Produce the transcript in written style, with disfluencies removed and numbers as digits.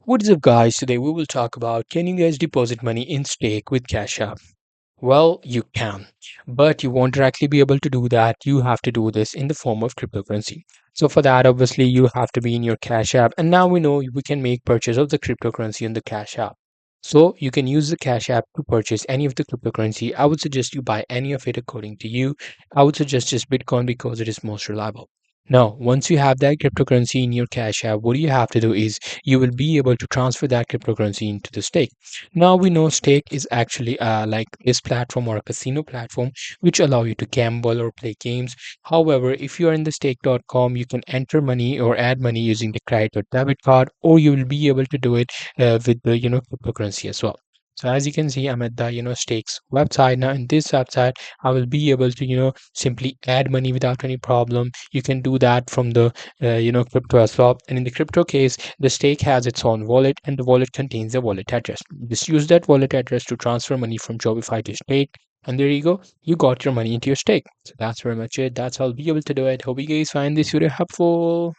What is up, guys? Today we will talk about, can you guys deposit money in Stake with Cash App? Well, you can, but you won't directly be able to do that. You have to do this in the form of cryptocurrency. So for that, obviously, you have to be in your Cash App, and now we know we can make purchase of the cryptocurrency in the Cash App. So you can use the Cash App to purchase any of the cryptocurrency. I would suggest you buy any of it according to you. I would suggest just Bitcoin because it is most reliable. Now, once you have that cryptocurrency in your Cash App, what you have to do is you will be able to transfer that cryptocurrency into the Stake. Now we know Stake is actually like this platform or a casino platform which allow you to gamble or play games. However, if you are in the stake.com, you can enter money or add money using the credit or debit card, or you will be able to do it with the cryptocurrency as well. So as you can see, I'm at the Stakes website now. In this website, I will be able to simply add money without any problem. You can do that from the crypto as well. And in the crypto case, the Stake has its own wallet, and the wallet contains a wallet address. Just use that wallet address to transfer money from Jobify to Stake. And there you go. You got your money into your Stake. So that's very much it. That's how I'll be able to do it. Hope you guys find this video helpful.